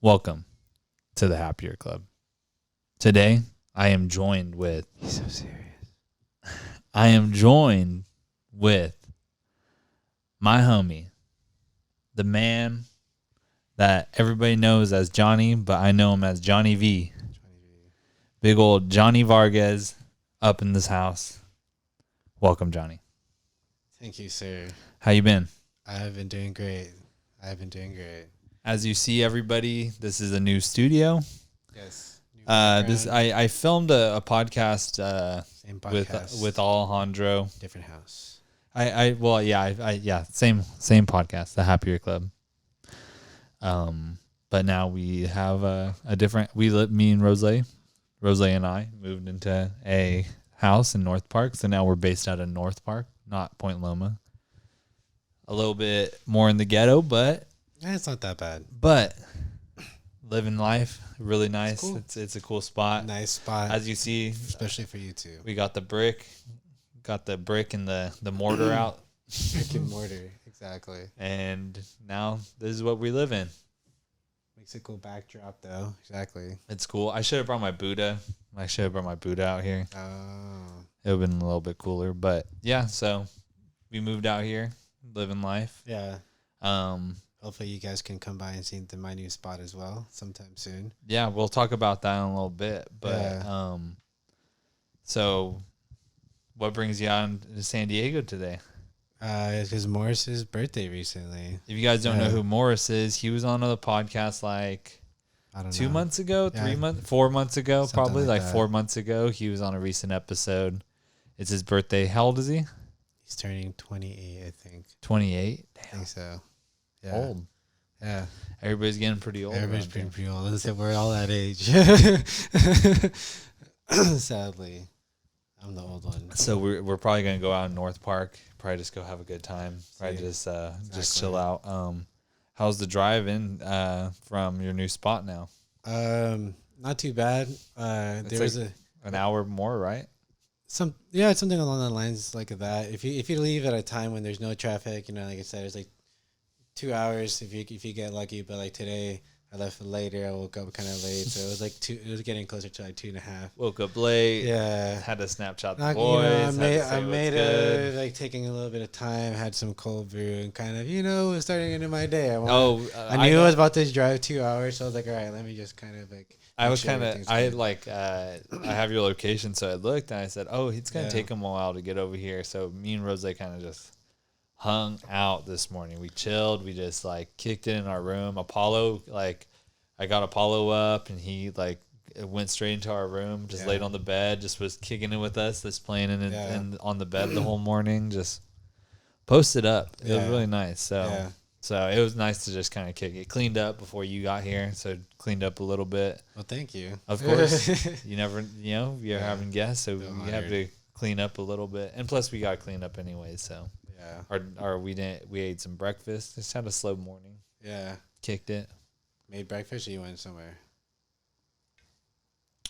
Welcome to the Happier Club. Today, I am joined with... He's so serious. I am joined with my homie, the man that everybody knows as Johnny, but I know him as Johnny V. Big old Johnny Vargas up in this house. Welcome, Johnny. Thank you, sir. How you been? I've been doing great. As you see, everybody, this is a new studio. Yes. I filmed a podcast, Same podcast. with Alejandro. Different house. Same podcast, the Happier Club. But now we have a different. Me and Rose and I moved into a house in North Park, so now we're based out of North Park, not Point Loma. A little bit more in the ghetto, but It's not that bad. But living life, really nice. It's cool. It's a cool spot. Nice spot. As you see, especially for you two. we got the brick and the mortar out. Brick and mortar, exactly. And now this is what we live in. Makes a cool backdrop, though. Exactly. It's cool. I should have brought my Buddha. Out here. Oh. It would have been a little bit cooler. But yeah, so we moved out here, living life. Yeah. Hopefully you guys can come by and see my new spot as well sometime soon. Yeah, we'll talk about that in a little bit. But so what brings you out to San Diego today? Because Morris's birthday recently. If you guys don't know who Morris is, he was on the podcast like I don't 2 know. months ago, 3 months, 4 months ago, Something probably like like that. 4 months ago. He was on a recent episode. It's his birthday. How old is he? He's turning 28, I think. 28. I think so. Yeah. Old. Yeah. Everybody's getting pretty old. Everybody's around pretty old. Let's say we're all that age. Sadly. I'm the old one. here. So we're probably gonna go out in North Park. Probably just go have a good time. Probably Yeah, just chill out. How's the drive in from your new spot now? Not too bad. There was An hour more, right? it's something along the lines like that. If you leave at a time when there's no traffic, like I said, it's like 2 hours if you get lucky. But like today, I left later. I woke up kind of late, so it was like it was getting closer to like 2.5. Woke up late. Yeah. Had to Snapchat the Not, boys. I made it like taking a little bit of time. Had some cold brew and kind of was starting into my day. I knew I was about to drive 2 hours, so I was like, all right, let me just kind of like. I was everything's I good. I have your location, so I looked and I said, oh, it's gonna Yeah. take him a while to get over here. So me and Rose kind of just hung out this morning. We chilled. We just like kicked it in our room. Apollo, like I got Apollo up and he like went straight into our room, just laid on the bed, just was kicking it with us, just playing in on the bed the whole morning, just posted up. It was really nice. So it was nice to just kind of kick it. Cleaned up before you got here, so cleaned up a little bit. Well, thank you. Of course, you never, you're having guests, so Feel you have honored. to clean up a little bit. And plus, we got to clean up anyway. So, Yeah. we ate some breakfast. Just had a slow morning. Yeah. Kicked it. Made breakfast or you went somewhere?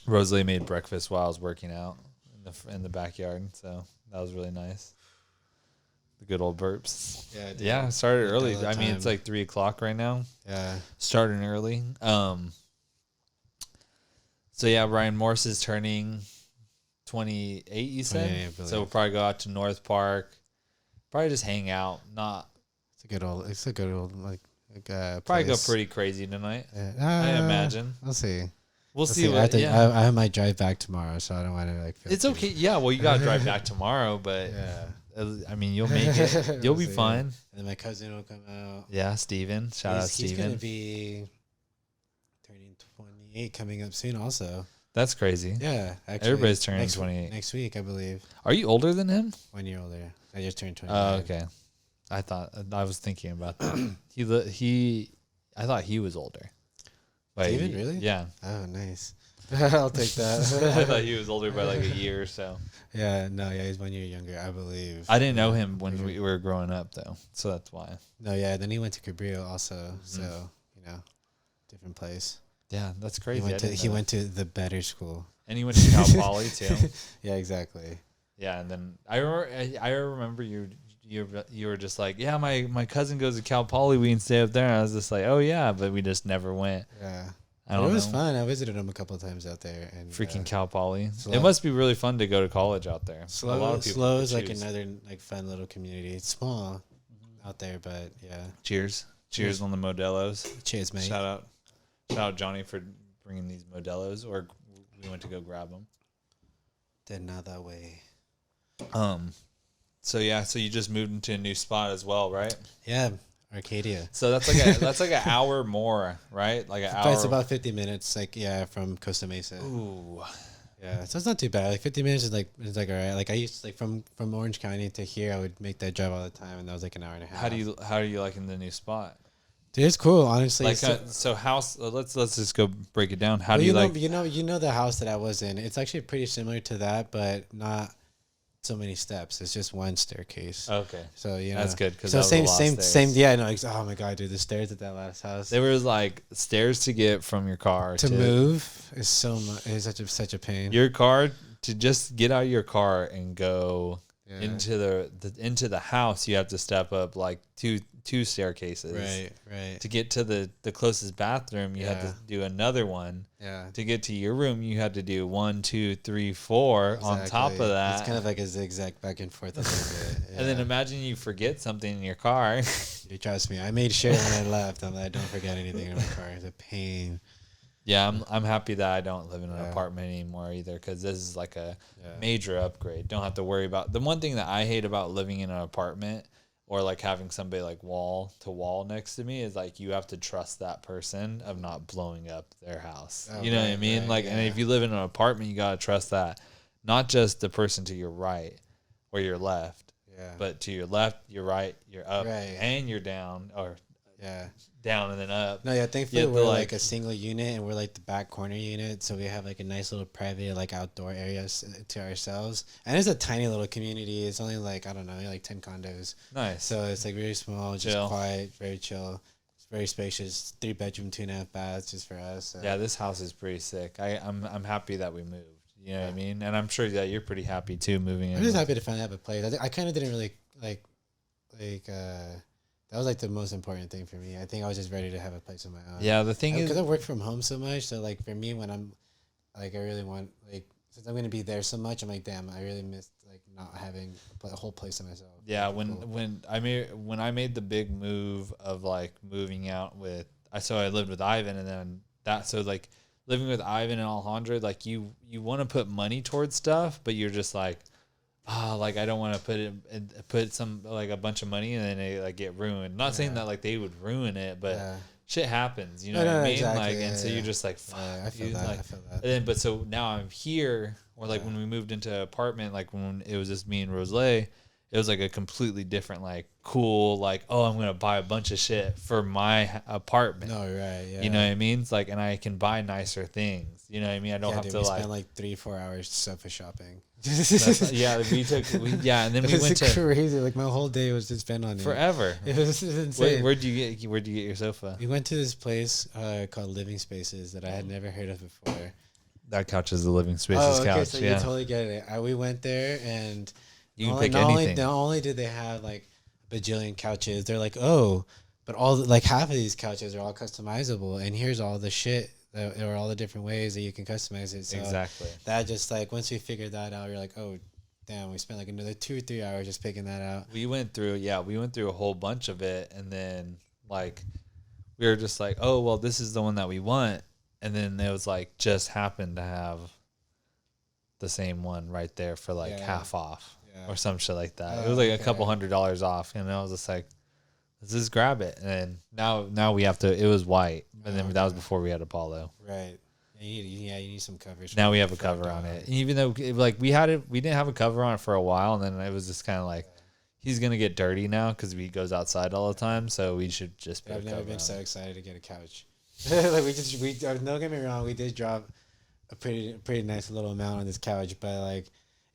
Rosalie made breakfast while I was working out in the backyard, so that was really nice. The good old burps. Yeah. dude. Yeah, started All early. the I mean, it's time. like 3:00 right now. Yeah. Starting early. So yeah, Ryan Morse is turning 28. You 28, I said, believe. so we'll probably go out to North Park. Probably just hang out. Not It's a good old probably go place. pretty crazy tonight. Yeah. I imagine. We'll see. We'll Let's see I, what. have to- Yeah, I might drive back tomorrow, so I don't want to like. Feel it's too- okay. Yeah, well, you gotta drive back tomorrow, but Yeah. I mean, you'll make it. You'll be So, yeah. fine. And then my cousin will come out. Yeah, Steven. Shout out He's gonna Steven. be turning 28 coming up soon. Also. That's crazy. Yeah. Actually, Everybody's turning 28. next week, I believe. Are you older than him? 1 year older. I just turned 29. Oh, okay. I was thinking about that. I thought he was older. Steven, really? Yeah. Oh, nice. I'll take that. I thought he was older by like a year or so. Yeah, no, he's 1 year younger, I believe. I didn't know him when we were growing up, though, so that's why. No, yeah, then he went to Cabrillo also, so, different place. Yeah, that's crazy. He went to the better school. and he went to Cal Poly too. Yeah, exactly. Yeah, and then I remember you you were just like, yeah, my cousin goes to Cal Poly, we can stay up there. And I was just like, oh yeah, but we just never went. Yeah. I don't know. It was fun. I visited them a couple of times out there. And Freaking Cal Poly. Slow. It must be really fun to go to college out there. A lot of people Slow is like another like fun little community. It's small out there, but yeah. Cheers on the Modelos. Cheers, mate. Shout out Johnny for bringing these Modelos, or we went to go grab them. Did not that way. So yeah, so you just moved into a new spot as well, right? Yeah, Arcadia. So that's like an hour more, right? Like an hour. It's about 50 minutes, like from Costa Mesa. Ooh. Yeah, so it's not too bad. Like 50 minutes is like all right. Like I used to, like from Orange County to here, I would make that drive all the time, and that was like an hour and a half. How are you liking the new spot? Dude, it's cool, honestly. Like so house. Let's just go break it down. How do you like? You know the house that I was in. It's actually pretty similar to that, but not so many steps. It's just one staircase. Okay, so that's good because so same. Yeah, no. Oh my god, dude, the stairs at that last house. There was like stairs to get from your car to move is so much. Is such a pain. Your car to just get out of your car and go into the house. You have to step up like two staircases. Right. To get to the closest bathroom, you had to do another one. Yeah. To get to your room, you had to do 1, 2, 3, 4 exactly. on top of that. It's kind of like a zigzag back and forth a little bit. Yeah. And then imagine you forget something in your car. You trust me. I made sure when I left, I'm like, don't forget anything in my car. It's a pain. Yeah, I'm happy that I don't live in an apartment anymore either, because this is like a major upgrade. Don't have to worry about the one thing that I hate about living in an apartment or like having somebody like wall to wall next to me is like you have to trust that person of not blowing up their house. You know what I mean? And if you live in an apartment, you gotta trust that, not just the person to your right or your left, but to your left, your right, your up, and you're down, or down and then up. No, thankfully we're like a single unit, and we're like the back corner unit, so we have like a nice little private like outdoor area to ourselves, and it's a tiny little community. It's only like, I don't know, like 10 condos. Nice. So it's like really small, just quiet, very chill. It's very spacious, 3 bedroom, 2.5 baths just for us. So. Yeah, this house is pretty sick. I'm happy that we moved. You know what I mean? And I'm sure that you're pretty happy too moving in. I'm just happy to finally have a place. I kind of didn't really like that was like the most important thing for me. I think I was just ready to have a place of my own. Yeah, the thing is, because I work from home so much, so like for me, when I'm like, I really want, like, since I'm gonna be there so much, I'm like, damn, I really missed like not having a whole place to myself. Yeah, when I made the big move of like moving out with, I lived with Ivan, and then so like living with Ivan and Alejandro, like you want to put money towards stuff, but you're just like, like I don't want to put some like a bunch of money and then they like get ruined. Not saying that like they would ruin it, but shit happens. You know what I mean? Exactly. Like, and so you're just like, fuck. I feel that. And then, but so now I'm here, or like when we moved into an apartment, like when it was just me and Rose, it was like a completely different, like cool, like, oh, I'm gonna buy a bunch of shit for my apartment. No, right, yeah. You know what I mean? It's like, and I can buy nicer things. You know what I mean? I don't have to like spend like 3-4 hours sofa shopping. And then we went to crazy. Like my whole day was just spent on it. Forever. It was insane. Where'd you get your sofa? We went to this place called Living Spaces that I had never heard of before. That couch is the Living Spaces couch. So you totally get it. We went there, and you can pick anything. Not only did they have like a bajillion couches, they're like, oh, but all like half of these couches are all customizable, and here's all the shit. There are all the different ways that you can customize it. So exactly. That just like, once we figured that out, you're like, oh, damn, we spent like another 2 or 3 hours just picking that out. We went through a whole bunch of it, and then like we were just like, oh, well, this is the one that we want, and then it was like just happened to have the same one right there for like half off or some shit like that. It was like a couple $100 off, and I was just like, let's just grab it. And now we have to. It was white, and then that was before we had Apollo. Right. You need some coverage. Now we have a cover on it. Even though like we didn't have a cover on it for a while, and then it was just kind of like, he's gonna get dirty now because he goes outside all the time. So we should just. I've never been so excited to get a couch. Like we don't get me wrong, we did drop a pretty nice little amount on this couch, but like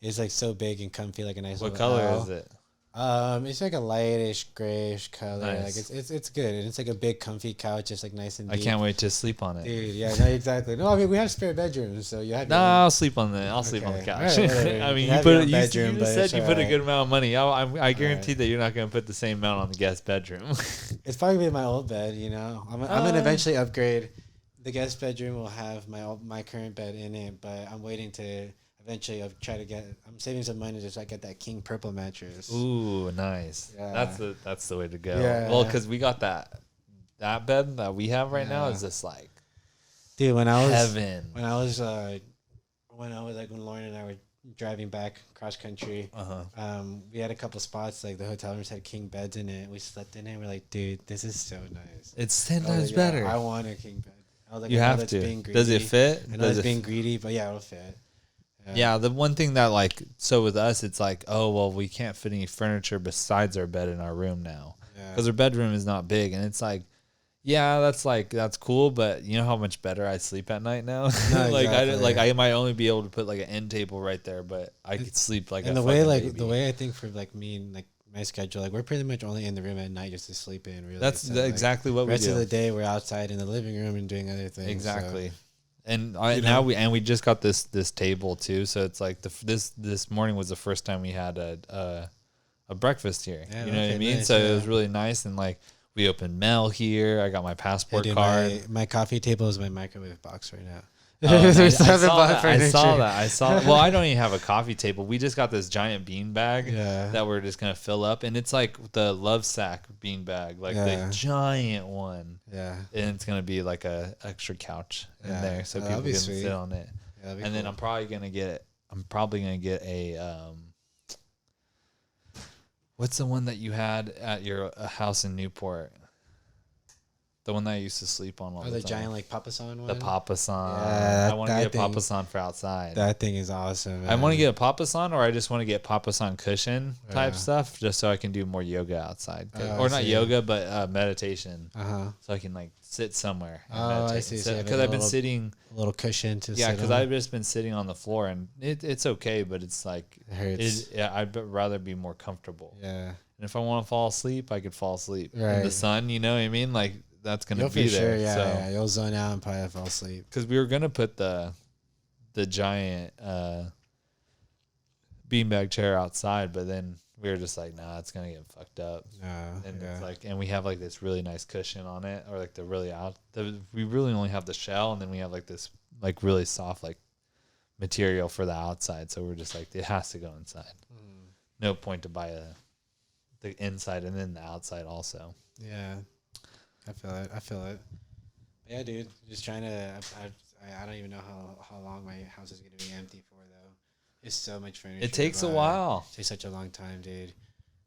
it's like so big and comfy, like a nice. What color is it? It's like a lightish grayish color. Nice. Like it's good. And it's like a big comfy couch, just like nice and I deep. can't wait to sleep on it. Dude, yeah, no, exactly. No, I mean we have spare bedrooms, so you have. No, I'll sleep on the. I'll sleep on the Okay. couch. All right, whatever. I mean, You you have put your it. own You, bedroom, you but just said it's you put a alright. good amount of money. I guarantee Alright. that you're not going to put the same amount on the guest bedroom. It's probably my old bed. You know, I'm gonna eventually upgrade. The guest bedroom will have my current bed in it, but I'm waiting to eventually try to get. I'm saving some money to try to get that king purple mattress. Ooh, nice. Yeah. That's the way to go. Yeah. Well, because we got that bed that we have right now Yeah. is just like Dude, when I was heaven. when Lauren and I were driving back cross country, we had a couple spots like the hotel rooms had king beds in it. We slept in it. We're like, dude, this is so nice. It's 10 I was like, times yeah, better. I want a king bed. I was like, You I know have that's to. being Does it greedy. fit? I know it's being greedy, but yeah, it'll fit. Yeah, the one thing that like so with us, it's like, oh well, we can't fit any furniture besides our bed in our room now because our bedroom is not big, and it's like, yeah, that's cool, but you know how much better I sleep at night now. No, Like exactly. I might only be able to put like an end table right there, but I could sleep like And a the way fucking baby. the way I think for like me and like my schedule, like we're pretty much only in the room at night just to sleep in. Really, That's so, like, exactly what we rest do. of the day we're outside in the living room and doing other things. Exactly. So. And You now know? we just got this table too, so it's like this morning was the first time we had a breakfast here. Yeah, you know what I okay, mean? nice, So yeah. it was really nice, and like we opened mail here. I got my passport Dude, card. my coffee table is my microwave box right now. Oh, We nice. still haven't bought I furniture. saw that. Well, I don't even have a coffee table. We just got this giant bean bag Yeah. that we're just gonna fill up, and it's like the love sack bean bag, like Yeah. the giant one. Yeah. And it's gonna be like a extra couch in Yeah. there, so Oh, people that'd be can sweet. sit on it. Yeah, that'd be And then cool. I'm probably gonna get a what's the one that you had at your house in Newport? The one that I used to sleep on all the the time. giant like Papasan one. The Papasan. Yeah, I want to that get a thing- Papasan for outside. That thing is awesome. I want to man. get a Papasan, or I just want to get Papasan cushion type Yeah. stuff, just so I can do more yoga outside, Oh, or I not see. yoga, but meditation, Uh-huh. so I can like sit somewhere. And Oh, I meditate see. So instead- you have Because a I've been little- sitting. A little cushion to Yeah, sit because on. I've just been sitting on the floor, and it's okay, but it's like It hurts. I'd rather be more comfortable. Yeah. And if I want to fall asleep, I could fall asleep in the Right. sun. You know what I mean? Like that's gonna You'll be for there. sure. Yeah, so yeah. You'll zone out and probably fall asleep. because we were gonna put the giant beanbag chair outside, but then we were just like, nah, it's gonna get fucked up. No. And Yeah. it's like, and we have like this really nice cushion on it, or like we really only have the shell, and then we have like this like really soft like material for the outside. So we're just like, it has to go inside. No point to buy the inside and then the outside also. Yeah. I feel it. Yeah, dude. Just trying to. I don't even know how long my house is gonna be empty for though. It's so much furniture. It takes to a buy. while, It takes such a long time, dude.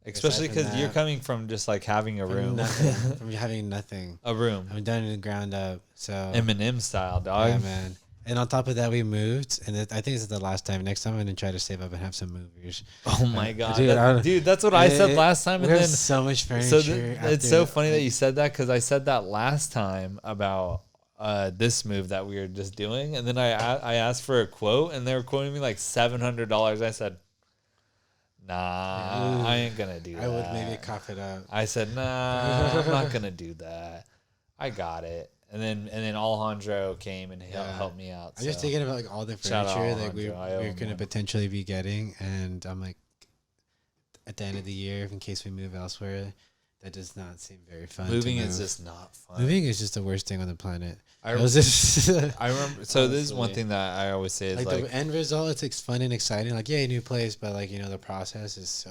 especially Aside from because you're that- coming from just like having a From room, nothing. From having nothing. a room, I'm done in the ground up. So Eminem style, dog. yeah, man. And on top of that, we moved, and I think this is the last time. Next time, I'm gonna try to save up and have some movers. Oh my god, dude, dude, that's what I said last time, We and have then so much furniture. so it's so after- funny that you said that because I said that last time about this move that we were just doing, and then I asked for a quote, and they were quoting me like $700. I said, nah, I ain't gonna do that. I would maybe cough it up. I said, nah, I'm not gonna do that. I got it. And then Alejandro came and helped me out. I'm just so. thinking about like all the Shout out furniture that Alejandro. I owe we're him gonna one. potentially be getting, and I'm like, at the end of the year, in case we move elsewhere, that does not seem very fun. Moving to is move. just not fun. Moving is just the worst thing on the planet. I It was just I remember. So this is one Honestly. thing that I always say is like, like the end result. It's like fun and exciting. Like yeah, new place, but like the process is so.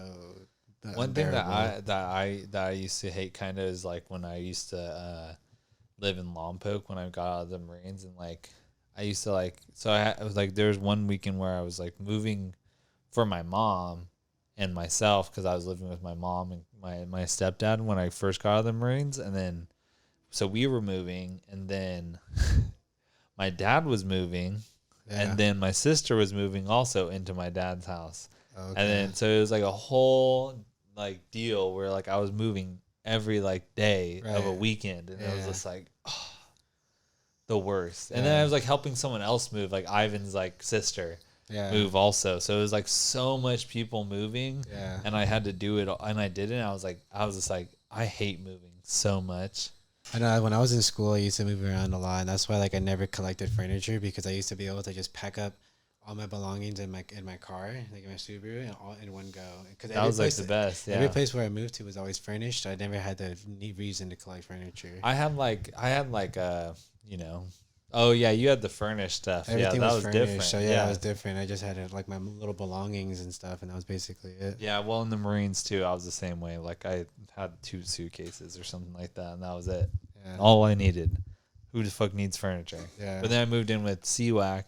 one thing that unbearable. I used to hate kind of is like when I used to live in Lompoc when I got out of the Marines, and like I used to like I was like there was one weekend where I was like moving for my mom and myself because I was living with my mom and my stepdad when I first got out of the Marines, and then so we were moving, and then my dad was moving, and then my sister was moving also into my dad's house. Okay. And then so it was like a whole like deal where like I was moving every like day of a Right. weekend, and it was Yeah. just like the worst. And then I was like helping someone else move, like Ivan's like sister, move also. So it was like so much people moving, and I had to do it, and I did it. And I was just like, I hate moving so much. I know when I was in school, I used to move around a lot, and that's why like I never collected furniture because I used to be able to just pack up all my belongings in my car, like in my Subaru, and all in one go. Cause that was like the best. Yeah. Every place where I moved to was always furnished. So I never had the reason to collect furniture. I had like you know. Oh yeah, you had the furnished stuff. Everything that was was furnished, different. so yeah, it was different. I just had like my little belongings and stuff, and that was basically it. Yeah, well, in the Marines too, I was the same way. Like I had 2 suitcases or something like that, and that was it. Yeah. All I needed. Who the fuck needs furniture? Yeah. But then I moved in with CWAC,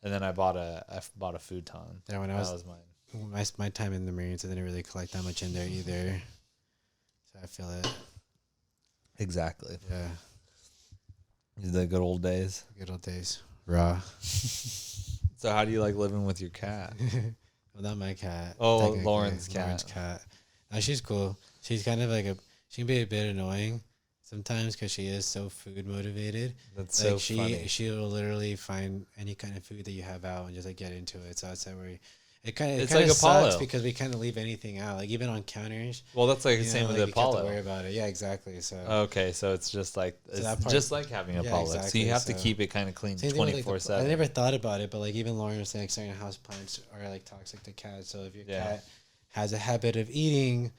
and then I bought a futon. Yeah, when that was mine. My time in the Marines, I didn't really collect that much in there either. So I feel it. Exactly. Yeah. The good old days. Good old days. Raw. So how do you like living with your cat? Well, not my cat. Oh, Lauren's cat. Lauren's cat. No, she's cool. She's kind of like she can be a bit annoying sometimes because she is so food motivated. That's like so funny. She will literally find any kind of food that you have out and just like get into it. So that's where it's like Apollo sucks because we kind of leave anything out, like even on counters. Well, that's like the same with Apollo. You have to worry about it. Yeah, exactly. So okay, so it's just like just like having Apollo. Exactly. So you have to keep it kind of clean 24/7. I never thought about it, but like even Lauren was saying, certain house plants are like toxic to cats. So if your cat has a habit of eating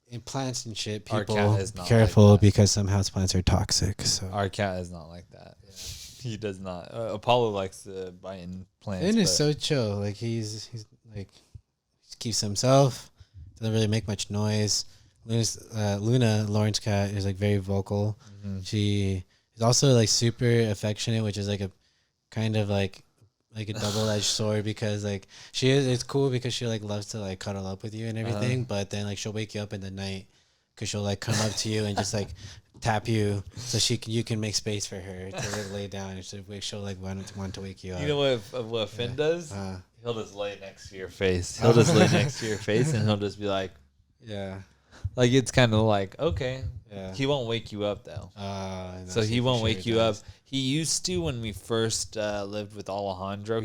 in plants and shit, people be careful like because some house plants are toxic. So our cat is not like that. Yeah. He does not. Apollo likes to bite in plants. And is so chill. Like he's like he keeps to himself. Doesn't really make much noise. Luna, Lauren's cat, is like very vocal. Mm-hmm. She is also like super affectionate, which is like a kind of like a double-edged sword because like it's cool because she like loves to like cuddle up with you and everything, but then like she'll wake you up in the night because she'll like come up to you and just like tap you so you can make space for her to like, lay down and she'll like want to wake you up. You know what Finn does? He'll just lay next to your face. He'll just lay next to your face and he'll just be like, yeah. Like it's kind of like, okay. Yeah. He won't wake you up though. So he won't wake you up. He used to when we first lived with Alejandro.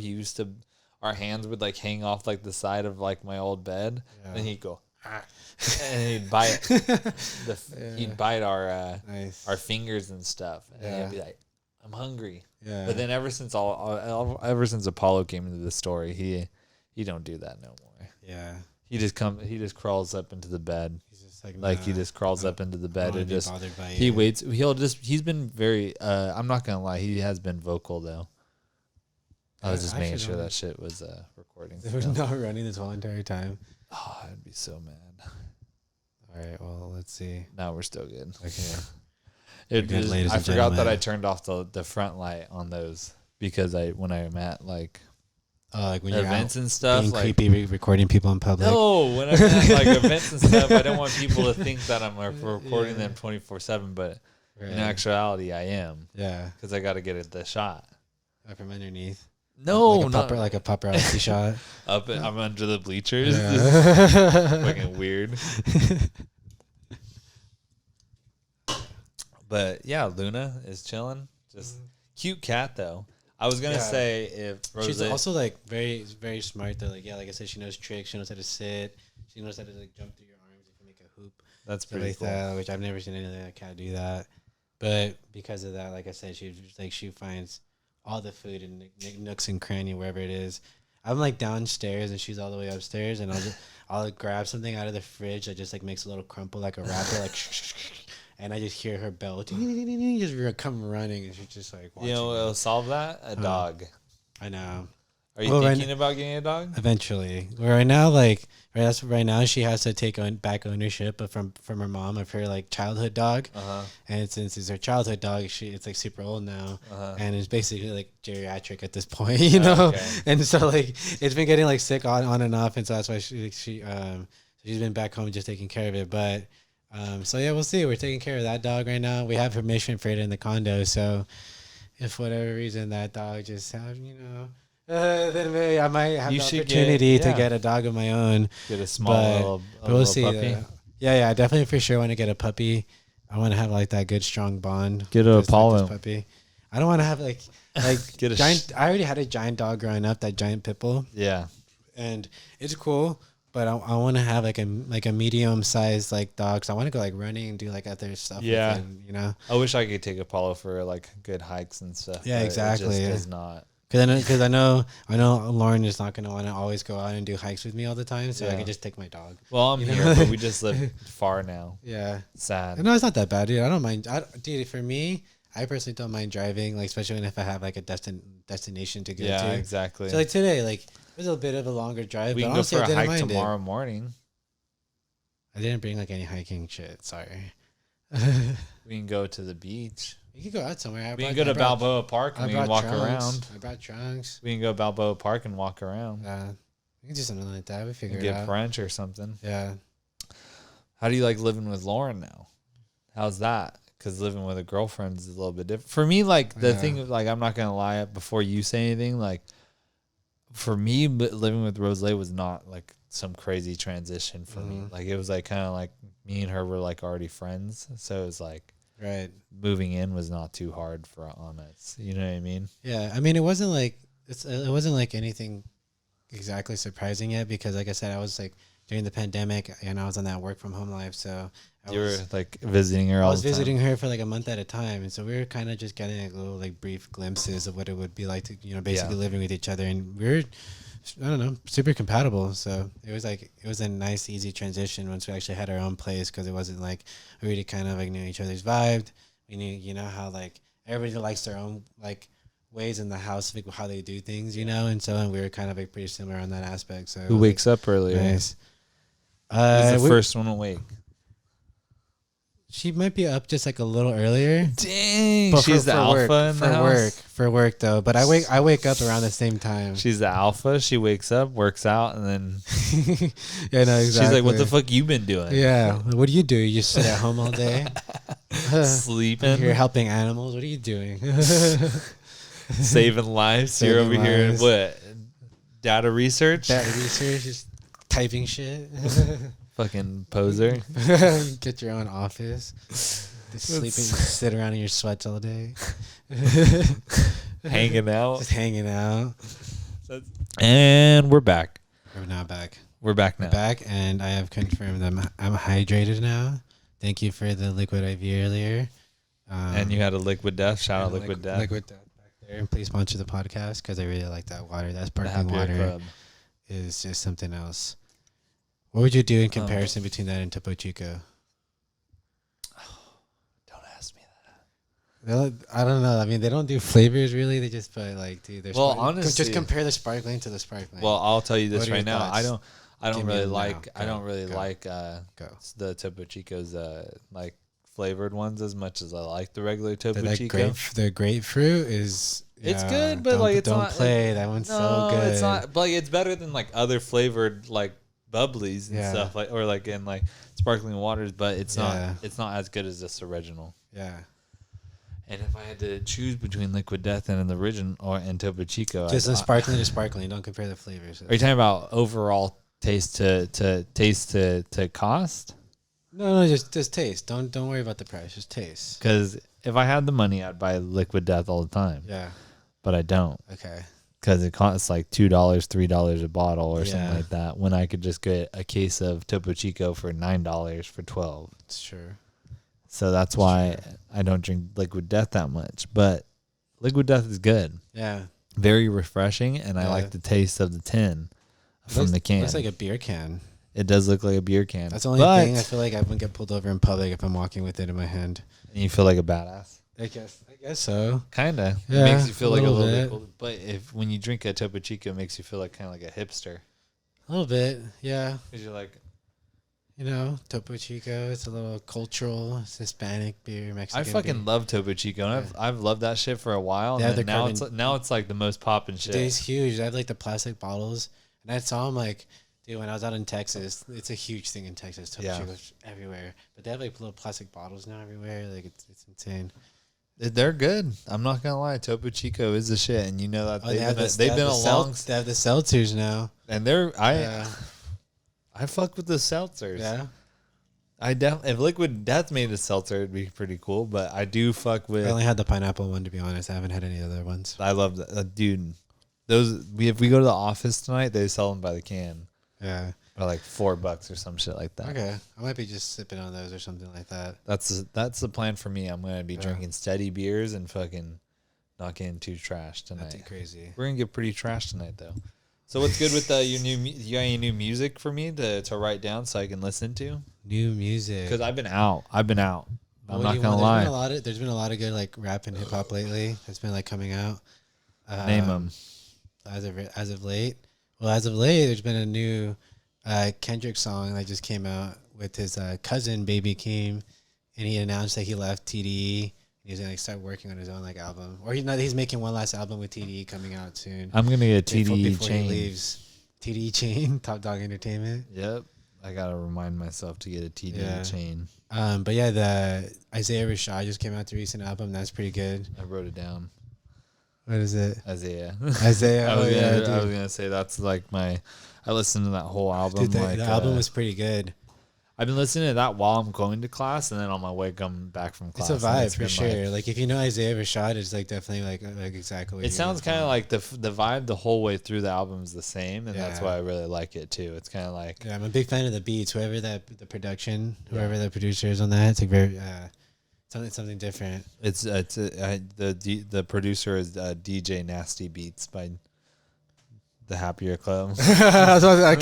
Our hands would like hang off like the side of like my old bed, and he'd go, and he'd bite he'd bite our fingers and stuff, and he'd be like, "I'm hungry." Yeah. But then ever since Apollo came into the story, he don't do that no more. Yeah. He just crawls up into the bed. He just crawls up into the bed and just he waits. He's been very. I'm not gonna lie. He has been vocal though. I was just making sure that shit was recording. It was not running this whole entire time. Oh, I'd be so mad. All right. Well, let's see. Now we're still good. Okay. I forgot that I turned off the front light on those because when I'm at like when events and stuff, being like creepy, recording people in public. No, when I'm at like events and stuff, I don't want people to think that I'm recording them 24/7. But in actuality, I am. Yeah, because I got to get the shot from underneath. No, like a paparazzi shot. I'm under the bleachers. Yeah. This is fucking weird. But yeah, Luna is chilling. Just cute cat though. I was gonna say if she's also like very, very smart though. Like like I said, she knows tricks. She knows how to sit. She knows how to like jump through your arms if you make a hoop. That's pretty cool. That, which I've never seen any other cat do that. But because of that, like I said, she finds all the food in nooks and cranny wherever it is. I'm like downstairs and she's all the way upstairs, and I'll grab something out of the fridge that just like makes a little crumple like a wrapper, like. And I just hear her bell, just come running, and she's just like, watching. You know what'll solve that? A dog. I know. Are you thinking about getting a dog? Eventually. Right now, she has to take back ownership from her mom of her like childhood dog, and since it's her childhood dog, it's like super old now, and it's basically like geriatric at this point, you know. Okay. And so like it's been getting like sick on and off, and so that's why she's been back home just taking care of it, but. So yeah, we'll see. We're taking care of that dog right now. We have permission for it in the condo. So if for whatever reason that dog just then maybe I might have the opportunity to get a dog of my own. Get a small but we'll see. Puppy. I definitely for sure want to get a puppy. I want to have like that good strong bond. Get a Apollo puppy. I don't want to have like Get a giant. I already had a giant dog growing up, that giant pit bull, Yeah. and it's cool. But I want to have like a medium sized like dog. So I want to go like running and do like other stuff. Yeah. with it, you know. I wish I could take Apollo for like good hikes and stuff. Yeah, but exactly. It just does not. Because I know Lauren is not gonna want to always go out and do hikes with me all the time. So I Yeah. can just take my dog. Well, I'm You know? here, but we just live far now. Yeah. Sad. No, it's not that bad, dude. I don't mind. Dude, for me, I personally don't mind driving, like especially if I have like a destination to go Yeah, to. exactly. So like today, like it was a bit of a longer drive. We but can go honestly, for I a didn't hike mind tomorrow morning. I didn't bring like any hiking shit. Sorry. We can go to the beach. You can go out somewhere. We can go to Balboa Park and we can walk around. I brought trunks. We can go Balboa Park and walk around. We can do something like that. We figure And it get out. brunch or something. Yeah. How do you like living with Lauren now? How's that? Because living with a girlfriend is a little bit different. For me, like the thing, like I'm not gonna lie. Before you say anything, like for me, living with Rose was not like some crazy transition for me. Like it was like kind of like me and her were like already friends, so it was like moving in was not too hard on us. You know what I mean? Yeah. I mean, it wasn't like anything exactly surprising yet because, like I said, I was like during the pandemic and I was on that work from home life, so. You were like visiting her all the time. I was visiting her for like a month at a time. And so we were kind of just getting like little like brief glimpses of what it would be like to, basically living with each other. And we were, I don't know, super compatible. So it was a nice, easy transition once we actually had our own place because it wasn't like we already kind of like knew each other's vibe. We knew, how like everybody likes their own like ways in the house, like how they do things, and so and we were kind of like pretty similar on that aspect. So who wakes up earlier? Nice. Who's the first one awake? She might be up just like a little earlier. Dang, but she's the alpha in the house? For work though. But I wake up around the same time. She's the alpha. She wakes up, works out, and then yeah, no, exactly. She's like, "What the fuck you been doing?" Yeah, what do? You just sit at home all day, sleeping. You're helping animals. What are you doing? Saving lives. You're over here. What? Data research. Just typing shit. Fucking poser. Get your own office. Just sleeping, sit around in your sweats all day. Hanging out. Just hanging out. And we're back. We're now back. We're back now. We're back, and I have confirmed I'm hydrated now. Thank you for the liquid IV earlier. And you had a Liquid Death. Shout out Liquid Death. Liquid Death back there. And please sponsor the podcast because I really like that water. That sparkling water Club is just something else. What would you do in comparison between that and Topo Chico? Don't ask me that. I don't know. I mean, they don't do flavors really. They just put like, dude. Honestly, just compare the sparkling to the sparkling. Well, I'll tell you this right now. Thoughts? I don't really like the Topo Chico's like flavored ones as much as I like the regular Topo Chico. The grapefruit is. It's good, but like it's don't not. Play that one's so good. It's not. But like, it's better than like other flavored like bubblies and stuff or like in like sparkling waters, but it's not as good as this original. Yeah. And if I had to choose between Liquid Death and the original and Topo Chico, just the sparkling to sparkling. Don't compare the flavors. Are you talking about overall taste to cost? No, just taste. Don't worry about the price. Just taste. Because if I had the money, I'd buy Liquid Death all the time. Yeah. But I don't. Okay. Because it costs like $2, $3 a bottle or something like that. When I could just get a case of Topo Chico for $9 for 12. It's true. So that's why I don't drink Liquid Death that much. But Liquid Death is good. Yeah. Very refreshing, and I like the taste of the tin from the can. It looks like a beer can. It does look like a beer can. That's the only thing I feel like I wouldn't get pulled over in public if I'm walking with it in my hand. And you feel like a badass. I guess so. Kinda. Yeah, it makes you feel like a little bit bit. But when you drink a Topo Chico, it makes you feel like kind of like a hipster. A little bit, yeah. Because you're like, Topo Chico. It's a little cultural. It's Hispanic beer, Mexican. I fucking love Topo Chico, and I've loved that shit for a while. And now it's like the most poppin' shit. Dude, it's huge. They have like the plastic bottles, and I saw them like. Dude, when I was out in Texas, it's a huge thing in Texas. Topo Chico's everywhere, but they have like little plastic bottles now everywhere. Like it's insane. They're good. I'm not gonna lie. Topo Chico is the shit, and you know that they've been along. They have the seltzers now, and I fuck with the seltzers. Yeah, If Liquid Death made a seltzer, it'd be pretty cool. But I do fuck with. I only had the pineapple one, to be honest. I haven't had any other ones. I love that, dude. If we go to the office tonight, they sell them by the can. Yeah. Or like $4 or some shit like that. Okay, I might be just sipping on those or something like that. That's the plan for me. I'm gonna be drinking steady beers and fucking not getting too trash tonight. Not too crazy. We're gonna get pretty trash tonight though. So what's good with your new? You got any new music for me to write down so I can listen to? New music. Because I've been out. I'm What not do you gonna want? lie. There's been a lot of good like rap and hip hop lately. That's been like coming out. Name them. As of late. Well, as of late, there's been a new Kendrick song that just came out with his cousin Baby Keem, and he announced that he left TDE. He's gonna like, start working on his own like album, or he's making one last album with TDE coming out soon. I'm gonna get a TDE before chain. he leaves. TDE chain, Top Dog Entertainment. Yep, I gotta remind myself to get a TDE chain. But yeah, the Isaiah Rashad just came out the recent album. That's pretty good. I wrote it down. What is it? Isaiah. Isaiah. I was gonna say that's like I listened to that whole album. Dude, the album was pretty good. I've been listening to that while I'm going to class, and then on my way coming back from class. It's a vibe for sure. Like if you know Isaiah Rashad, it's like definitely like exactly. It sounds kind of like the vibe the whole way through the album is the same, and that's why I really like it too. It's kind of like I'm a big fan of the beats. Whoever the production, whoever the producer is on that, it's like very something different. It's the producer is DJ Nasty Beats by The Happier Club. I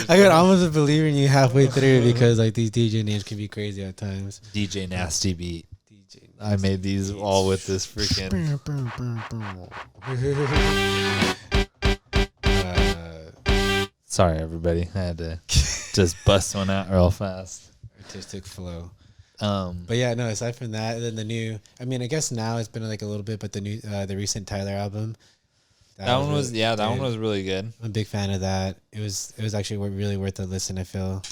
could almost believe in you halfway through because like these DJ names can be crazy at times. DJ Nasty Beat. DJ Nasty I made these Beats. All with this freaking. Sorry, everybody. I had to just bust one out real fast. Artistic flow. But yeah, no. Aside from that, then I guess now it's been like a little bit, but the recent Tyler album. That one was really good. I'm a big fan of that. It was actually really worth a listen. I feel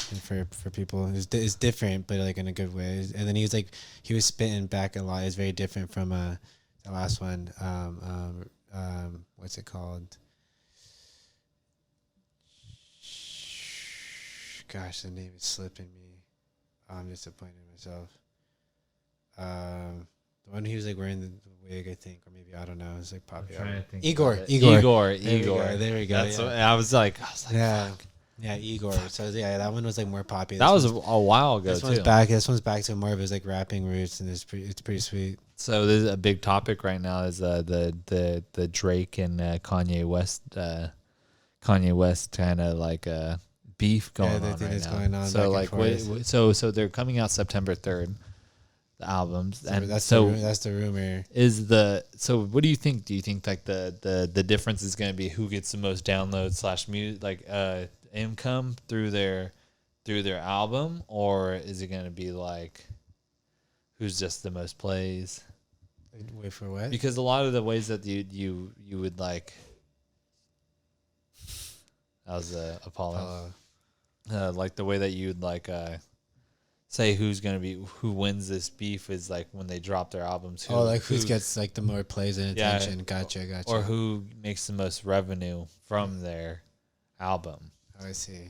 for people, it's different, but like in a good way. And then he was spitting back a lot. It's very different from the last one. What's it called? Gosh, the name is slipping me. I'm disappointed in myself. The one he was like wearing the wig, I think, or maybe I don't know. It's like popular. Igor. There we go. That's what I was like, yeah, Igor. So yeah, that one was like more popular. That was a while ago. This one's back to more of his like rapping roots, and it's pretty sweet. So there's a big topic right now is the Drake and Kanye West kind of like beef going on right now. Going on so like so they're coming out September 3rd. The albums and that's the rumor. So what do you think? Do you think like the difference is going to be who gets the most downloads / music like income through their album, or is it going to be like who's just the most plays? Wait for what? Because a lot of the ways that you would like that was Apollo. Like the way that you'd like say who wins this beef is like when they drop their albums. Who gets like the more plays and attention. Gotcha. Or who makes the most revenue from their album. Oh, I see.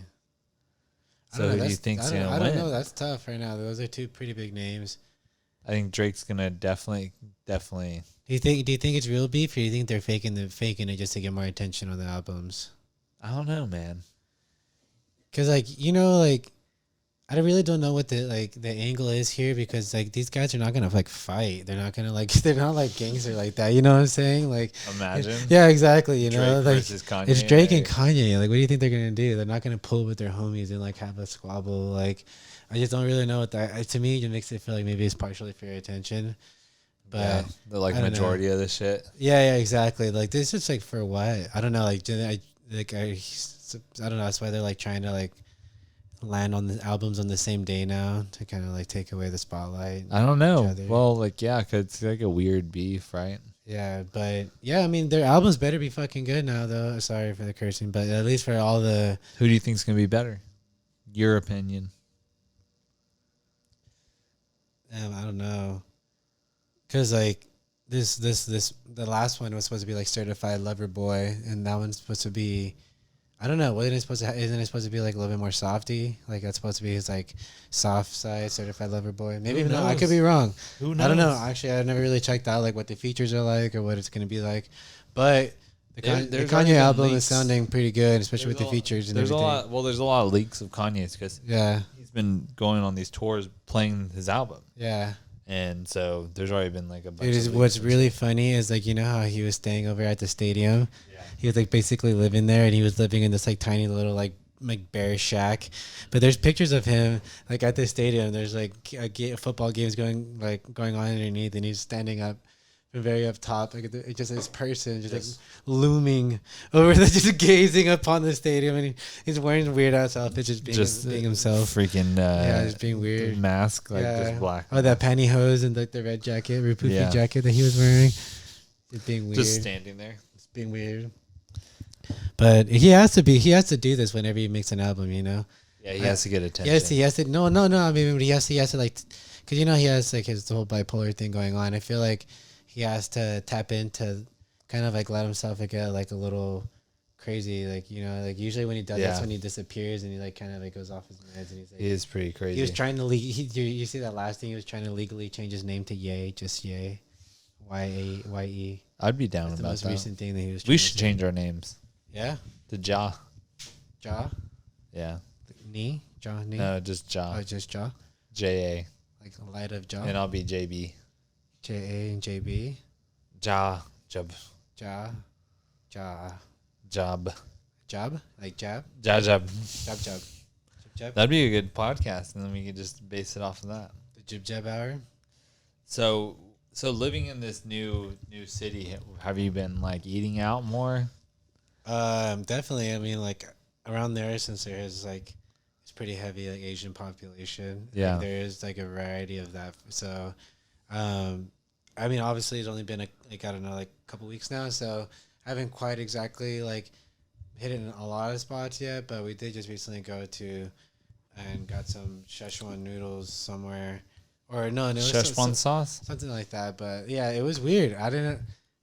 So who do you think's gonna win? I don't know. That's tough right now. Those are two pretty big names. I think Drake's gonna definitely. Do you think it's real beef, or do you think they're faking it just to get more attention on the albums? I don't know, man. Cause like I really don't know what the angle is here, because like these guys are not gonna like fight. They're not gonna they're not like gangster like that. You know what I'm saying? Like imagine. Yeah, exactly. You know, Drake versus Kanye. It's Drake and Kanye. Like, what do you think they're gonna do? They're not gonna pull with their homies and like have a squabble. Like, I just don't really know what that. To me, it makes it feel like maybe it's partially for your attention. But the like majority of the shit. Yeah, exactly. Like this is like for what? I don't know. Like I don't know. That's why they're like trying to like land on the albums on the same day now to kind of like take away the spotlight. I don't know. Well, like cause it's like a weird beef, right? Yeah, but yeah, I mean their albums better be fucking good now, though. Sorry for the cursing, but at least for all the. Who do you think's gonna be better? Your opinion. I don't know. Cause like the last one was supposed to be like Certified Lover Boy, and that one's supposed to be I don't know. Wasn't it supposed to? Isn't it supposed to be like a little bit more softy? Like that's supposed to be his like soft side certified lover boy. Maybe Who no. I knows? could be wrong. Who knows? I don't know. Actually, I've never really checked out like what the features are like or what it's gonna be like. But the There's already Kanye been album is leaks. sounding pretty good, especially There's with the features and there's everything. a lot. Well, there's a lot of leaks of Kanye's because Yeah, he's been going on these tours playing his album, yeah. and so there's already been like a bunch. Dude, of what's leaks and really shit. funny is like you know how he was staying over at the stadium. Yeah. He was like basically living there, and he was living in this like tiny little like bear shack. But there's pictures of him like at the stadium. There's like football games going on underneath, and he's standing up from very up top, like it's just this person just like looming over the just gazing upon the stadium, and he's wearing weird ass outfits, just being himself. Freaking Yeah, just being weird. mask, like just black. Oh, that pantyhose and like the red jacket, poofy Yeah. jacket that he was wearing. Just being weird. Just standing there. It's being weird. But he has to do this whenever he makes an album, you know. Yeah, he has to get attention. Yes, he has to. No. I mean, he has to like, because you know he has like his whole bipolar thing going on. I feel like he has to tap into, kind of like let himself like get like a little crazy, like you know, like usually when he does that's when he disappears and he like kind of like goes off his meds and he's like. He is pretty crazy. He was trying to you see that last thing? He was trying to legally change his name to Ye, just Ye, YAYE. I'd be down That's the about most that. recent thing that he was. We trying should to change our names Yeah. to Ja. Jaw. Yeah. Knee. Jaw. Knee. No, just Ja. Oh, just jaw. J Like a light of jaw. A. And I'll be JB. JA and JB. Ja. Jub. Jaw. Jaw. Job. Job. Like jab. Ja Jub. Jab jab. Jab jab. That'd be a good podcast, and then we could just base it off of that. The jib jab hour. So living in this new city, have you been like eating out more? Definitely. I mean, like around there, since there is like it's pretty heavy like Asian population. Yeah. Like, there is like a variety of that. So, I mean, obviously, it's only been I don't know, like a couple weeks now. So I haven't quite exactly like hit it in a lot of spots yet. But we did just recently go to and got some Szechuan noodles somewhere. Or no, it was Szechuan sauce? something like that. But yeah, it was weird. I didn't.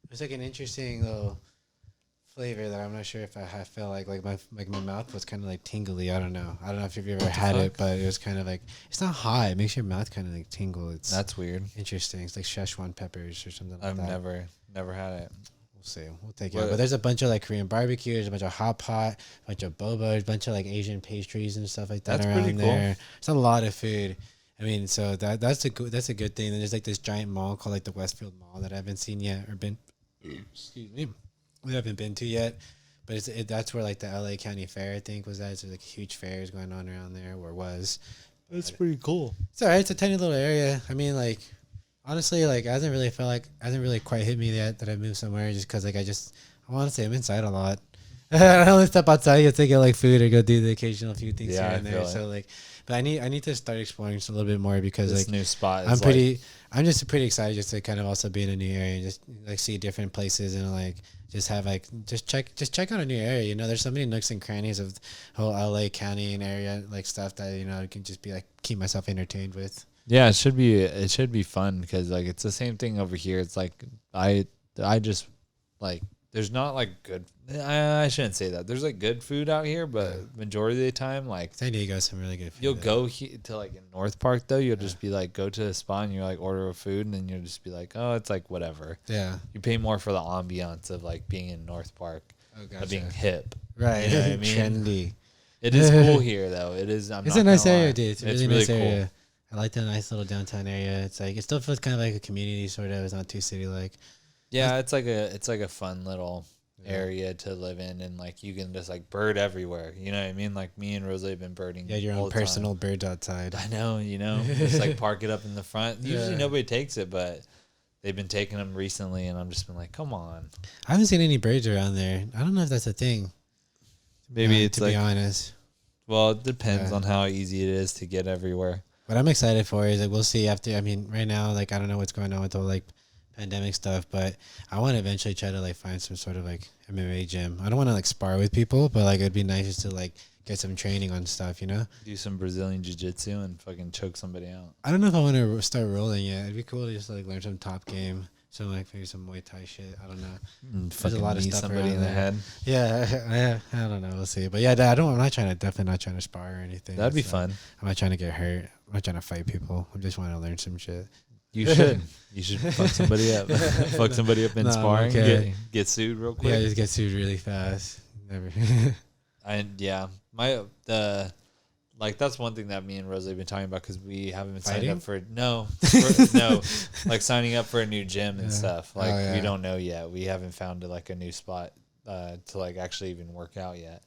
It was like an interesting little flavor that I'm not sure if I felt like my mouth was kind of like tingly. I don't know if you've ever had it, but it was kind of like it's not hot. It makes your mouth kind of like tingle. It's That's weird. interesting. It's like Szechuan peppers or something like I've that. never had it. We'll see. We'll take it. But there's a bunch of like Korean barbecue. There's a bunch of hot pot, a bunch of boba, there's a bunch of like Asian pastries and stuff like that That's around pretty cool. there. It's a lot of food. I mean, so that's a good thing. And there's like this giant mall called like the Westfield Mall that I haven't seen yet or been. Excuse me, we haven't been to yet. But that's where like the LA County Fair I think was at. So like huge fairs going on around there, or was. That's pretty cool. It's alright. It's a tiny little area. I mean, like honestly, like hasn't really quite hit me yet that I moved somewhere just because like I want to say I'm inside a lot. I only step outside just to get like food or go do the occasional few things Yeah, here I and there. feel So like, but I need to start exploring just a little bit more because This like new spot. I'm just pretty excited just to kind of also be in a new area and just like see different places and like just have like just check out a new area. You know, there's so many nooks and crannies of the whole LA County and area like stuff that you know I can just be like keep myself entertained with. Yeah, it should be fun because like it's the same thing over here. It's like I just like there's not like good. I shouldn't say that. There's like good food out here, but majority of the time, like San Diego has some really good food. you'll go to like in North Park though. You'll just be like go to a spot and you're like order a food and then you'll just be like, oh, it's like whatever. Yeah. You pay more for the ambiance of like being in North Park, Oh, of gotcha. being hip. Right. You know what I mean? Trendy. It is cool here though. It is. It's a nice area, dude. It's a really nice cool. area. I like the nice little downtown area. It's like it still feels kind of like a community sort of. It's not too city like. Yeah, it's like a fun little area to live in, and like you can just like bird everywhere. You know what I mean? Like me and Rosie have been birding. Yeah, your all own the time. personal bird outside. I know, just like park it up in the front. Usually Yeah. nobody takes it, but they've been taking them recently, and I'm just been like, come on. I haven't seen any birds around there. I don't know if that's a thing. Maybe it's to like, be honest. well, it depends Yeah. on how easy it is to get everywhere. What I'm excited for is like we'll see after. I mean, right now, like I don't know what's going on with the whole, like pandemic stuff, but I want to eventually try to like find some sort of like MMA gym. I don't want to like spar with people, but like it'd be nice just to like get some training on stuff, you know. Do some Brazilian jiu-jitsu and fucking choke somebody out. I don't know if I want to start rolling yet. It'd be cool to just like learn some top game, So like maybe some Muay Thai shit. I don't know. There's a lot of stuff somebody around in the there. head. Yeah, I don't know. We'll see. But yeah, I'm not trying to definitely not trying to spar or anything. That'd be It's, fun. I'm not trying to get hurt. I'm not trying to fight people. I'm just wanting to learn some shit. You should. You should fuck somebody up. Fuck somebody up in sparring. Okay. Get sued real quick. Yeah, just get sued really fast. Never. Like that's one thing that me and Rose have been talking about because we haven't been Fighting? signed up for like signing up for a new gym and stuff. Like we don't know yet. We haven't found like a new spot to like actually even work out yet.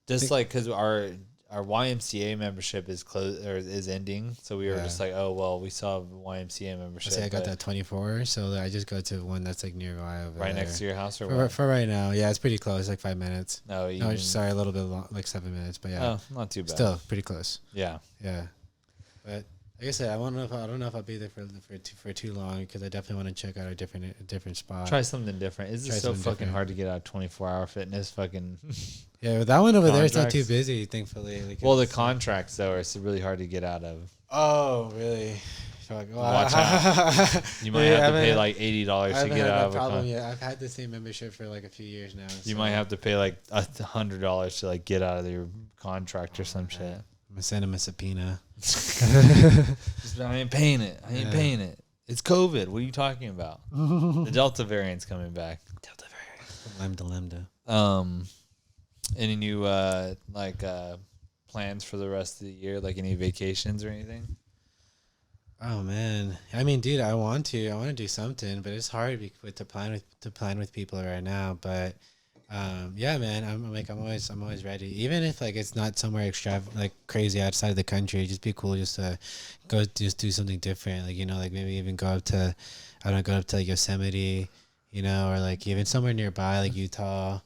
Just like because our YMCA membership is closed or is ending, so we were just like, oh well, we saw a YMCA membership. I got that 24, so I just go to one that's like nearby over right there. next to your house, or for right now. Yeah, it's pretty close, like 5 minutes. No, sorry, a little bit long, like 7 minutes, but yeah, not too bad. Still pretty close. Yeah. But like I said, I don't know if I'll be there for too long because I definitely want to check out a different spot. Try something different. Is it so fucking different. hard to get out 24-hour fitness? Fucking. Yeah, but that one over there is not too Contracts. busy, thankfully. Like Well, the contracts though are really hard to get out of. Oh, really? Fuck. Watch out. You might have to pay like $80 to get out of a problem contract. yet. I've had the same membership for like a few years now. You might have to pay like $100 to like get out of your contract or some shit. I'm gonna send him a subpoena. I ain't paying it. I ain't paying it. It's COVID. What are you talking about? The Delta variant's coming back. Lambda. Any new plans for the rest of the year? Like any vacations or anything? Oh man, I mean, dude, I want to do something, but it's hard to plan with people right now. But yeah, man, I'm always ready. Even if like it's not somewhere like crazy outside of the country, it'd just be cool just to go just do something different. Like like maybe even go up to like Yosemite, or like even somewhere nearby like Utah.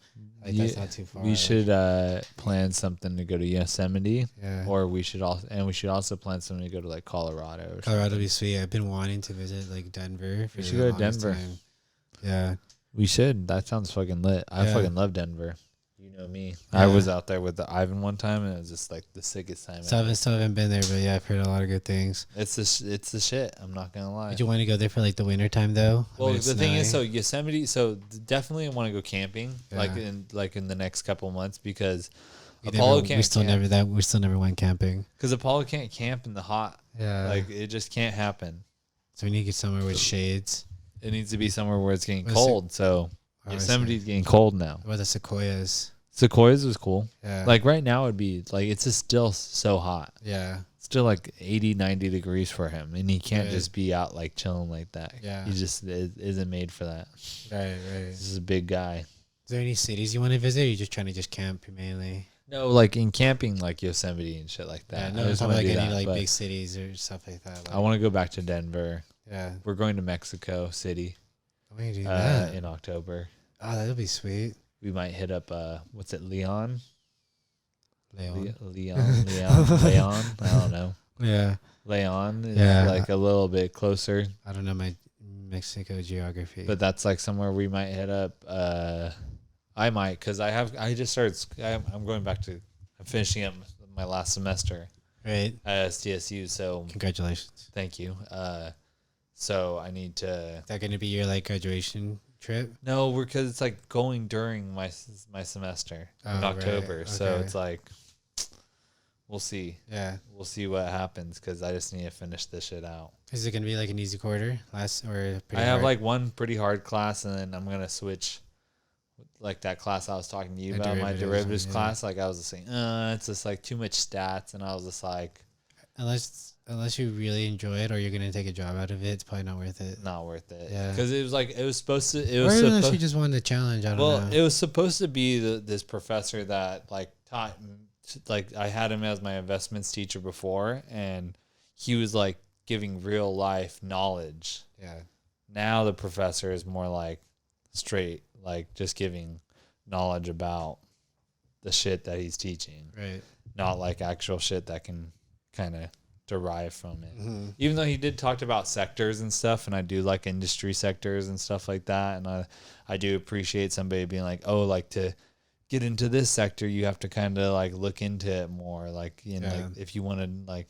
Like that's not too far. We should plan something to go to Yosemite, or we should also plan something to go to like Colorado. Colorado would be sweet. I've been wanting to visit like Denver. We should go to Denver. Time. Yeah, we should. That sounds fucking lit. I fucking love Denver. You know me. Yeah. I was out there with Ivan one time, and it was just like the sickest time. Still haven't been there, but yeah, I've heard a lot of good things. It's the shit. I'm not gonna lie. Did you want to go there for like the winter time though? Well, the thing is, so Yosemite. So definitely, I want to go camping, like in the next couple months because Apollo can't. We still never went camping because Apollo can't camp in the hot. Yeah, like it just can't happen. So we need to get somewhere with shades. It needs to be somewhere where it's getting cold. So Yosemite's getting cold now. What about the sequoias? Sequoias was cool. Yeah. Like right now it'd be like it's just still so hot. Yeah. Still like 80, 90 degrees for him. And he can't just be out like chilling like that. Yeah. He just isn't made for that. Right. This is a big guy. Is there any cities you want to visit or are you just trying to just camp mainly? No, like in camping like Yosemite and shit like that. Yeah, no, it's not like any like big cities or stuff like that. Like, I want to go back to Denver. Yeah. We're going to Mexico City When you do that? in October. Oh, that'll be sweet. We might hit up what's it, Leon? Leon. Leon. I don't know. Yeah. Leon is like a little bit closer. I don't know my Mexico geography. But that's like somewhere we might hit up. I might because I'm going back to, I'm finishing up my last semester. Right. At SDSU. So congratulations. Thank you. So I need to. Is that going to be your like graduation trip? No, because it's like going during my semester in October. Right. So Okay. it's like, we'll see. Yeah. We'll see what happens because I just need to finish this shit out. Is it going to be like an easy quarter last or? I have like one pretty hard class and then I'm going to switch like that class I was talking to you about, my derivatives class. Like I was just saying, it's just like too much stats. And I was just like, unless you really enjoy it or you're going to take a job out of it, it's probably not worth it. not worth it. Yeah. Because it was like, it was supposed to, Or unless you just wanted a challenge. I don't know. Well, it was supposed to be this professor that like taught, like I had him as my investments teacher before, and he was like giving real life knowledge. Yeah. Now the professor is more like straight, like just giving knowledge about the shit that he's teaching. Right. Not like actual shit that can kind of derive from it. Mm-hmm. Even though he did talk about sectors and stuff, and I do like industry sectors and stuff like that, and I do appreciate somebody being like, oh, like to get into this sector, you have to kind of like look into it more, like like if you want to like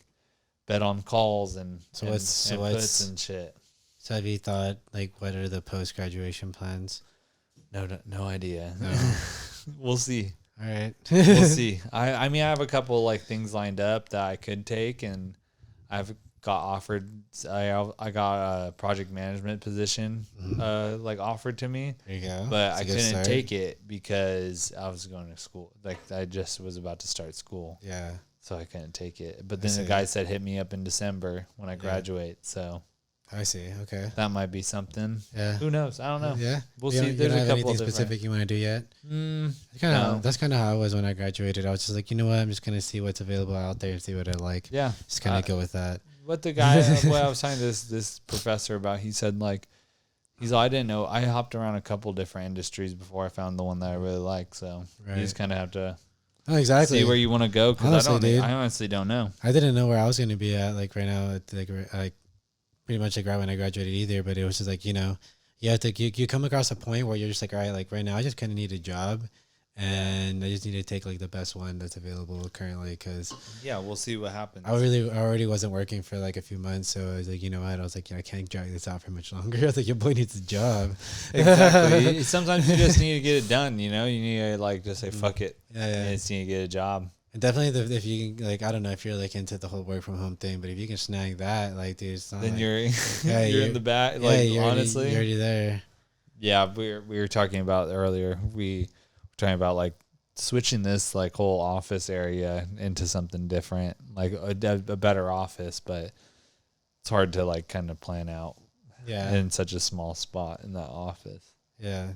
bet on calls and puts and shit. So have you thought, like, what are the post-graduation plans? No idea. No. We'll see. All right. We'll see. I mean, I have a couple like things lined up that I could take, and I've got offered. I got a project management position, like offered to me. There you go. But That's I a good couldn't start. take it because I was going to school. Like I just was about to start school, Yeah. so I couldn't take it. But I then the see. guy said hit me up in December when I graduate. So I see. Okay. that might be something. Yeah. Who knows? I don't know. Yeah. We'll You see. don't- you There's don't a have couple anything of different. specific you want to do yet? No. That's kind of how I was when I graduated. I was just like, you know what? I'm just gonna see what's available out there and see what I like. Yeah. Just kind of go with that. What the guy, what I was talking to this professor about, he said like, he's like, I didn't know. I hopped around a couple different industries before I found the one that I really like. So you just kind of have to Oh, exactly. see where you want to go. Because Honestly, I honestly don't know. I didn't know where I was gonna be at like right now. Like pretty much like right when I graduated either. But it was just like, you know, you have to you come across a point where you're just like, all right, like right now I just kind of need a job, and I just need to take like the best one that's available currently because Yeah, we'll see what happens. I already wasn't working for like a few months, so I was like, you know what? I was like, yeah, I can't drag this out for much longer. I was like, your boy needs a job. Exactly. Sometimes you just need to get it done. You know, you need to like just say fuck it. Yeah. You just need to get a job. And definitely, if you can, like, I don't know if you're like into the whole work from home thing, but if you can snag that, like, dude, it's not Then like, you're yeah, you're in the back. Like you're honestly, you're already there. yeah. We were talking about earlier. We were talking about like switching this like whole office area into something different, like a better office, but it's hard to like kind of plan out Yeah, in such a small spot in that office. yeah,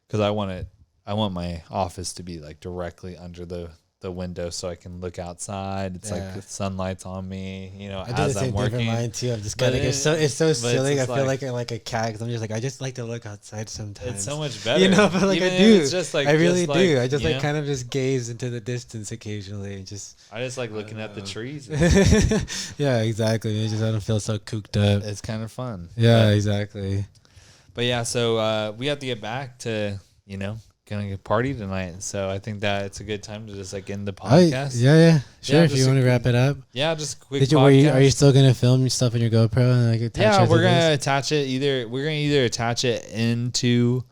Because I want my office to be like directly under the window so I can look outside. It's like the sunlight's on me, you know, I do the as same I'm thing for working. mine too. I'm just But kind of it's so silly. I just feel like a cat. 'Cause I'm just like I just like to look outside sometimes. It's so much better. You know, but like Even I if do. it's just like I really just do. like, I just you like know? kind of just gaze into the distance occasionally and just. I just like looking at the trees. Yeah, exactly. I just I don't feel so cooped up. It's kind of fun. Yeah, exactly. But yeah, so we have to get back to, you know, gonna get party tonight. So I think that it's a good time to just like end the podcast. Yeah. Sure. Yeah, if you just want to wrap it up. Yeah, just a quick Did you? podcast. Are you still gonna film stuff on your GoPro and like attach Yeah, it to we're gonna this? attach it. We're gonna either attach it into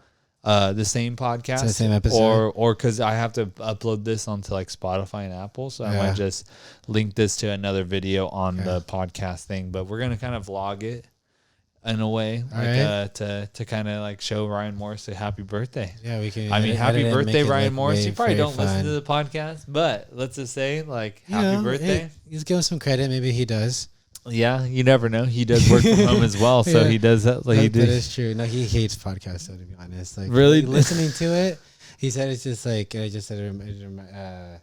the same podcast, To the same episode? or because I have to upload this onto like Spotify and Apple, so I Yeah. might just link this to another video on the podcast thing. But we're gonna kind of vlog it in a way, All like to kind of like show Ryan Morris a happy birthday. Yeah, we can. I mean, edit happy it and birthday, make it Ryan look Morris. way- You probably very don't listen fun. to the podcast, but let's just say like You happy know, birthday. hey, just give him some credit. Maybe he does. Yeah, you never know. He does work from home as well, so Yeah. he does that. Like he That did. is true. No, he hates podcasts. Though, to be honest, like Really? listening to it, he said it's just like I just said it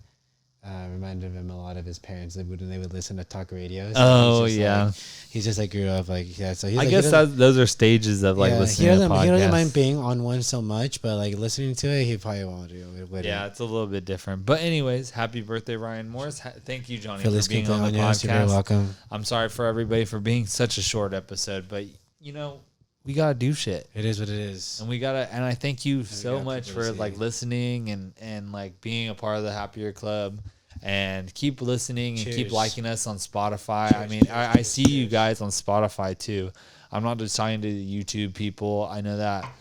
reminded him a lot of his parents like when they would listen to talk radio. So Oh, he's just, yeah. like, he just like grew up like So he's I like, guess those are stages of like listening to podcasts. he doesn't mind being on one so much, but like listening to it, he probably won't do it. Yeah, it's a little bit different. But anyways, happy birthday, Ryan Morris. Thank you, Johnny, Feliz for being on the cumpleaños. You're very podcast. welcome. I'm sorry for everybody for being such a short episode, but you know, we gotta do shit. It is what it is. And and I thank you so got much people for to like see. listening and like being a part of the Happier Club. And keep listening and keep Cheers. liking us on Spotify. I mean, I see you guys on Spotify too. I'm not just talking to the YouTube people. I know that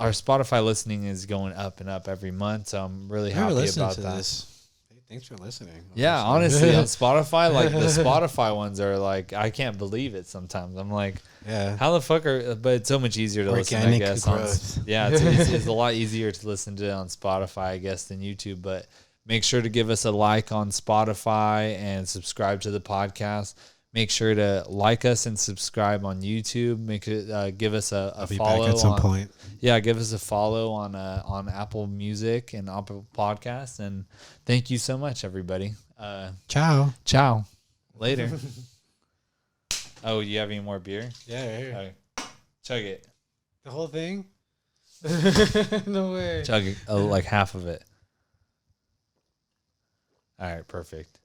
our Spotify listening is going up and up every month, so I'm really happy about that. This. Hey, thanks for listening. Yeah, honestly, on Spotify, like the Spotify ones are like, I can't believe it sometimes. I'm like, Yeah. how the fuck are, but it's so much easier to listen, I Organic guess. growth. Yeah, it's a lot easier to listen to on Spotify, I guess, than YouTube. But make sure to give us a like on Spotify and subscribe to the podcast. Make sure to like us and subscribe on YouTube. Make it give us a Be follow back at some on, point. Yeah, give us a follow on Apple Music and Apple Podcasts. And thank you so much, everybody. Ciao. Ciao. Later. Oh, you have any more beer? Yeah, right here. Okay. Chug it. The whole thing? No way. Chug it. Oh, like half of it. All right, perfect.